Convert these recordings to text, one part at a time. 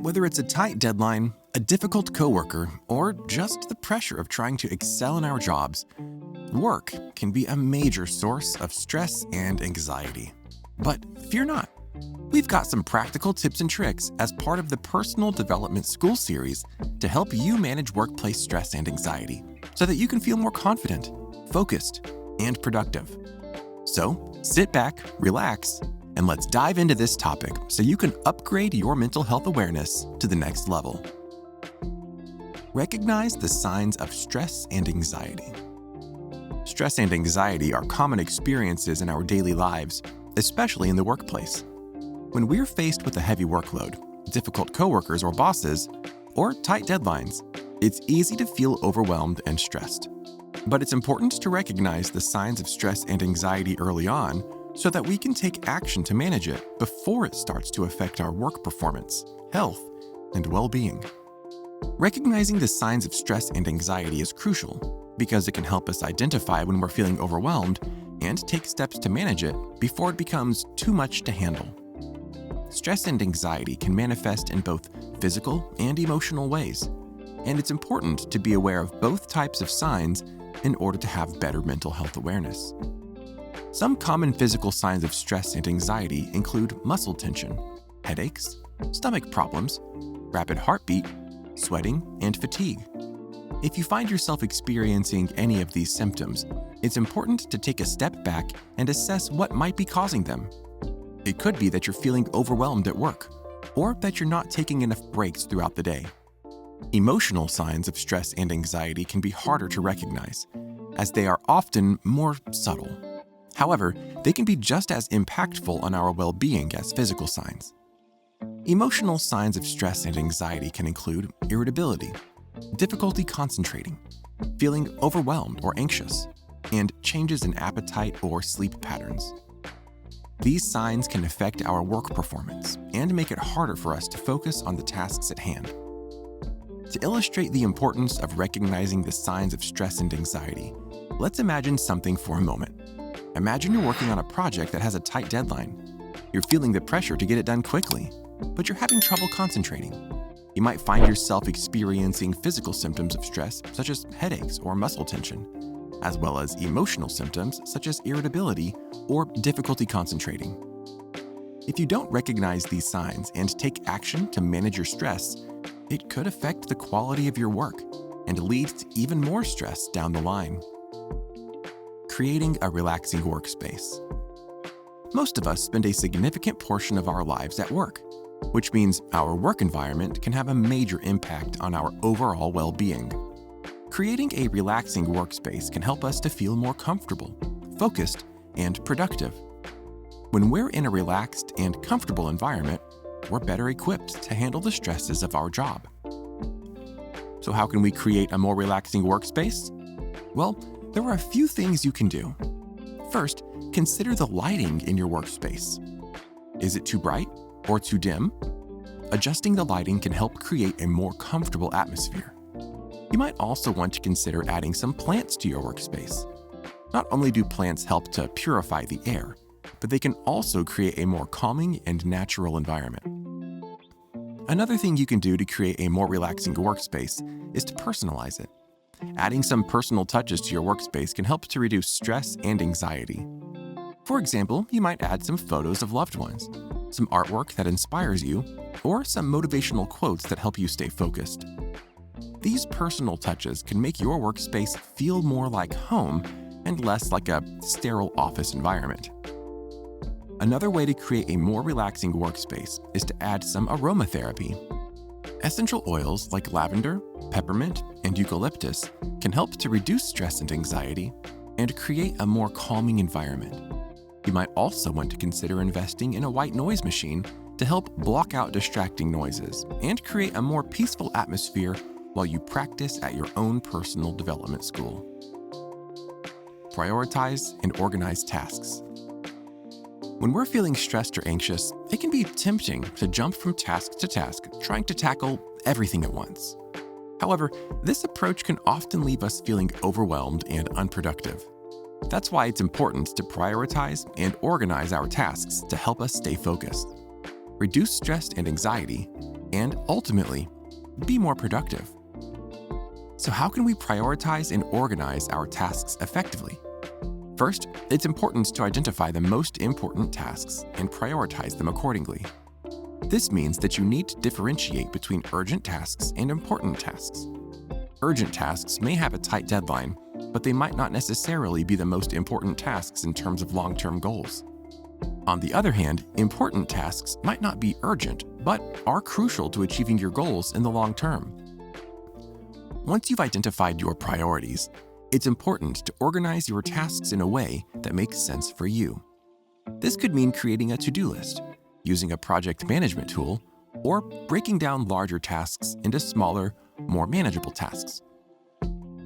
Whether it's a tight deadline, a difficult coworker, or just the pressure of trying to excel in our jobs, work can be a major source of stress and anxiety. But fear not. We've got some practical tips and tricks as part of the Personal Development School series to help you manage workplace stress and anxiety so that you can feel more confident, focused, and productive. So, sit back, relax, and let's dive into this topic so you can upgrade your mental health awareness to the next level. Recognize the signs of stress and anxiety. Stress and anxiety are common experiences in our daily lives, especially in the workplace. When we're faced with a heavy workload, difficult coworkers or bosses, or tight deadlines, it's easy to feel overwhelmed and stressed. But it's important to recognize the signs of stress and anxiety early on so that we can take action to manage it before it starts to affect our work performance, health, and well-being. Recognizing the signs of stress and anxiety is crucial because it can help us identify when we're feeling overwhelmed and take steps to manage it before it becomes too much to handle. Stress and anxiety can manifest in both physical and emotional ways, and it's important to be aware of both types of signs in order to have better mental health awareness. Some common physical signs of stress and anxiety include muscle tension, headaches, stomach problems, rapid heartbeat, sweating, and fatigue. If you find yourself experiencing any of these symptoms, it's important to take a step back and assess what might be causing them. It could be that you're feeling overwhelmed at work, or that you're not taking enough breaks throughout the day. Emotional signs of stress and anxiety can be harder to recognize, as they are often more subtle. However, they can be just as impactful on our well-being as physical signs. Emotional signs of stress and anxiety can include irritability, difficulty concentrating, feeling overwhelmed or anxious, and changes in appetite or sleep patterns. These signs can affect our work performance and make it harder for us to focus on the tasks at hand. To illustrate the importance of recognizing the signs of stress and anxiety, let's imagine something for a moment. Imagine you're working on a project that has a tight deadline. You're feeling the pressure to get it done quickly, but you're having trouble concentrating. You might find yourself experiencing physical symptoms of stress, such as headaches or muscle tension, as well as emotional symptoms such as irritability or difficulty concentrating. If you don't recognize these signs and take action to manage your stress, it could affect the quality of your work and lead to even more stress down the line. Creating a relaxing workspace. Most of us spend a significant portion of our lives at work, which means our work environment can have a major impact on our overall well-being. Creating a relaxing workspace can help us to feel more comfortable, focused, and productive. When we're in a relaxed and comfortable environment, we're better equipped to handle the stresses of our job. So how can we create a more relaxing workspace? Well, there are a few things you can do. First, consider the lighting in your workspace. Is it too bright or too dim? Adjusting the lighting can help create a more comfortable atmosphere. You might also want to consider adding some plants to your workspace. Not only do plants help to purify the air, but they can also create a more calming and natural environment. Another thing you can do to create a more relaxing workspace is to personalize it. Adding some personal touches to your workspace can help to reduce stress and anxiety. For example, you might add some photos of loved ones, some artwork that inspires you, or some motivational quotes that help you stay focused. These personal touches can make your workspace feel more like home and less like a sterile office environment. Another way to create a more relaxing workspace is to add some aromatherapy. Essential oils like lavender, peppermint, and eucalyptus can help to reduce stress and anxiety and create a more calming environment. You might also want to consider investing in a white noise machine to help block out distracting noises and create a more peaceful atmosphere while you practice at your own personal development school. Prioritize and organize tasks. When we're feeling stressed or anxious, it can be tempting to jump from task to task, trying to tackle everything at once. However, this approach can often leave us feeling overwhelmed and unproductive. That's why it's important to prioritize and organize our tasks to help us stay focused, reduce stress and anxiety, and ultimately, be more productive. So how can we prioritize and organize our tasks effectively? First, it's important to identify the most important tasks and prioritize them accordingly. This means that you need to differentiate between urgent tasks and important tasks. Urgent tasks may have a tight deadline, but they might not necessarily be the most important tasks in terms of long-term goals. On the other hand, important tasks might not be urgent, but are crucial to achieving your goals in the long term. Once you've identified your priorities, it's important to organize your tasks in a way that makes sense for you. This could mean creating a to-do list, using a project management tool, or breaking down larger tasks into smaller, more manageable tasks.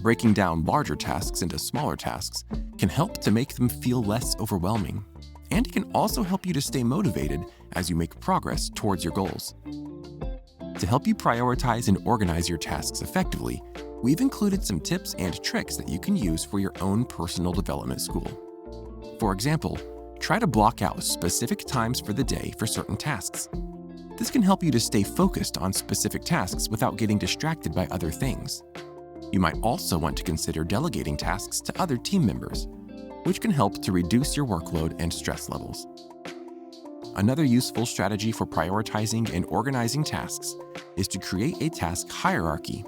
Breaking down larger tasks into smaller tasks can help to make them feel less overwhelming, and it can also help you to stay motivated as you make progress towards your goals. To help you prioritize and organize your tasks effectively, we've included some tips and tricks that you can use for your own personal development school. For example, try to block out specific times for the day for certain tasks. This can help you to stay focused on specific tasks without getting distracted by other things. You might also want to consider delegating tasks to other team members, which can help to reduce your workload and stress levels. Another useful strategy for prioritizing and organizing tasks is to create a task hierarchy.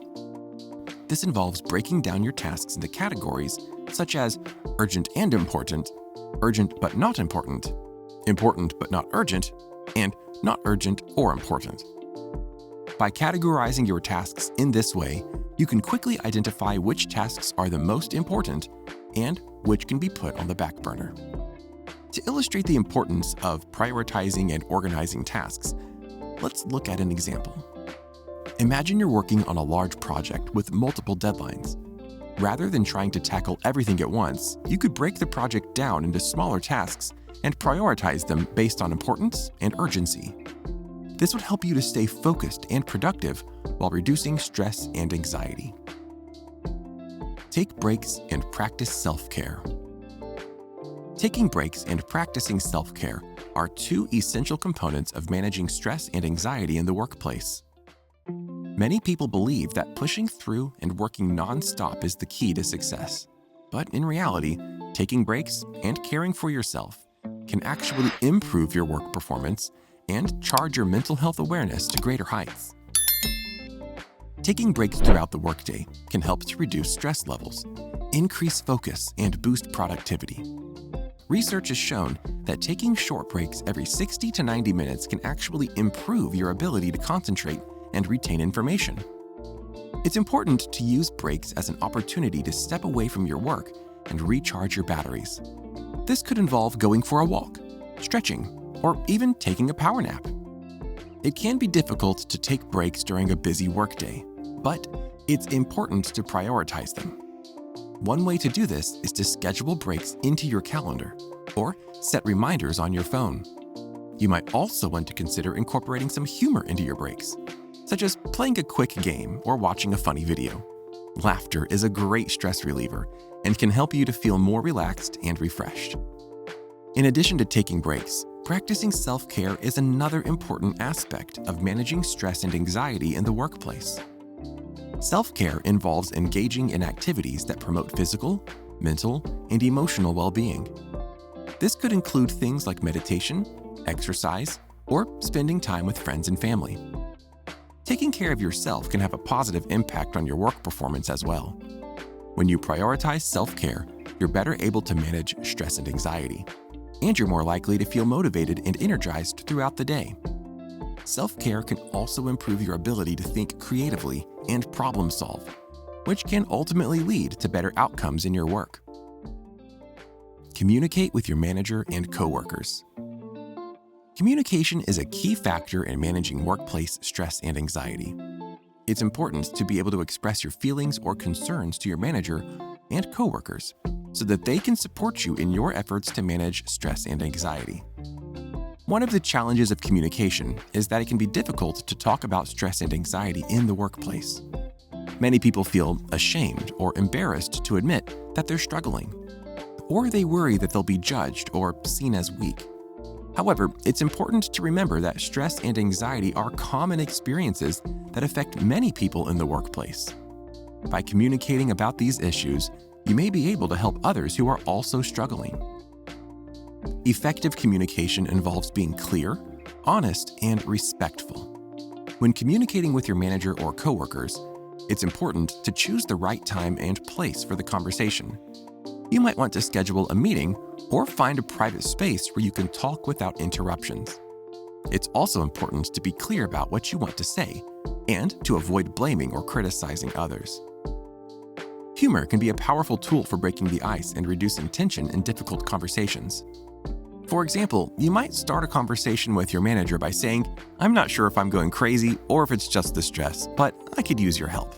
This involves breaking down your tasks into categories such as urgent and important, urgent but not important, important but not urgent, and not urgent or important. By categorizing your tasks in this way, you can quickly identify which tasks are the most important and which can be put on the back burner. To illustrate the importance of prioritizing and organizing tasks, let's look at an example. Imagine you're working on a large project with multiple deadlines. Rather than trying to tackle everything at once, you could break the project down into smaller tasks and prioritize them based on importance and urgency. This would help you to stay focused and productive while reducing stress and anxiety. Take breaks and practice self-care. Taking breaks and practicing self-care are two essential components of managing stress and anxiety in the workplace. Many people believe that pushing through and working non-stop is the key to success. But in reality, taking breaks and caring for yourself can actually improve your work performance and charge your mental health awareness to greater heights. Taking breaks throughout the workday can help to reduce stress levels, increase focus, and boost productivity. Research has shown that taking short breaks every 60 to 90 minutes can actually improve your ability to concentrate and retain information. It's important to use breaks as an opportunity to step away from your work and recharge your batteries. This could involve going for a walk, stretching, or even taking a power nap. It can be difficult to take breaks during a busy workday, but it's important to prioritize them. One way to do this is to schedule breaks into your calendar or set reminders on your phone. You might also want to consider incorporating some humor into your breaks, such as playing a quick game or watching a funny video. Laughter is a great stress reliever and can help you to feel more relaxed and refreshed. In addition to taking breaks, practicing self-care is another important aspect of managing stress and anxiety in the workplace. Self-care involves engaging in activities that promote physical, mental, and emotional well-being. This could include things like meditation, exercise, or spending time with friends and family. Taking care of yourself can have a positive impact on your work performance as well. When you prioritize self-care, you're better able to manage stress and anxiety, and you're more likely to feel motivated and energized throughout the day. Self-care can also improve your ability to think creatively and problem solve, which can ultimately lead to better outcomes in your work. Communicate with your manager and coworkers. Communication is a key factor in managing workplace stress and anxiety. It's important to be able to express your feelings or concerns to your manager and coworkers so that they can support you in your efforts to manage stress and anxiety. One of the challenges of communication is that it can be difficult to talk about stress and anxiety in the workplace. Many people feel ashamed or embarrassed to admit that they're struggling, or they worry that they'll be judged or seen as weak. However, it's important to remember that stress and anxiety are common experiences that affect many people in the workplace. By communicating about these issues, you may be able to help others who are also struggling. Effective communication involves being clear, honest, and respectful. When communicating with your manager or coworkers, it's important to choose the right time and place for the conversation. You might want to schedule a meeting or find a private space where you can talk without interruptions. It's also important to be clear about what you want to say and to avoid blaming or criticizing others. Humor can be a powerful tool for breaking the ice and reducing tension in difficult conversations. For example, you might start a conversation with your manager by saying, "I'm not sure if I'm going crazy or if it's just the stress, but I could use your help."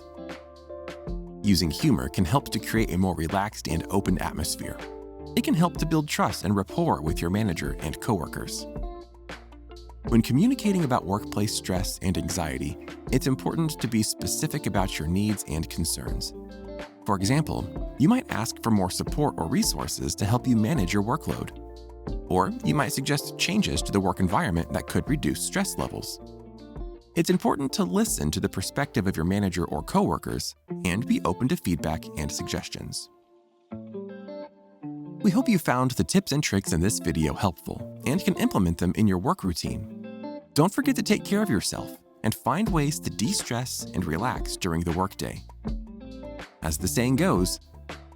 Using humor can help to create a more relaxed and open atmosphere. It can help to build trust and rapport with your manager and coworkers. When communicating about workplace stress and anxiety, it's important to be specific about your needs and concerns. For example, you might ask for more support or resources to help you manage your workload. Or you might suggest changes to the work environment that could reduce stress levels. It's important to listen to the perspective of your manager or coworkers and be open to feedback and suggestions. We hope you found the tips and tricks in this video helpful and can implement them in your work routine. Don't forget to take care of yourself and find ways to de-stress and relax during the workday. As the saying goes,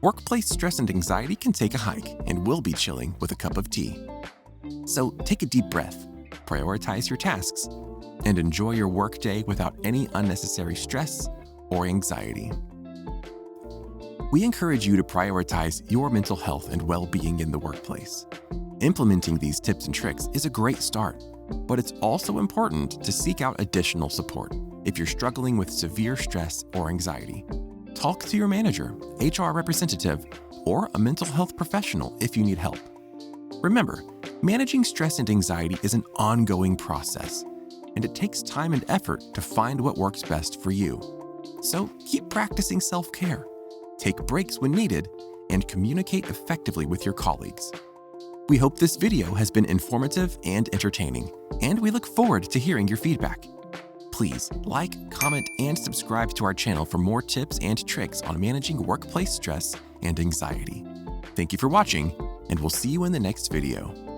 workplace stress and anxiety can take a hike and will be chilling with a cup of tea. So take a deep breath, prioritize your tasks, and enjoy your workday without any unnecessary stress or anxiety. We encourage you to prioritize your mental health and well-being in the workplace. Implementing these tips and tricks is a great start, but it's also important to seek out additional support if you're struggling with severe stress or anxiety. Talk to your manager, HR representative, or a mental health professional if you need help. Remember, managing stress and anxiety is an ongoing process, and it takes time and effort to find what works best for you. So keep practicing self-care, take breaks when needed, and communicate effectively with your colleagues. We hope this video has been informative and entertaining, and we look forward to hearing your feedback. Please like, comment, and subscribe to our channel for more tips and tricks on managing workplace stress and anxiety. Thank you for watching, and we'll see you in the next video.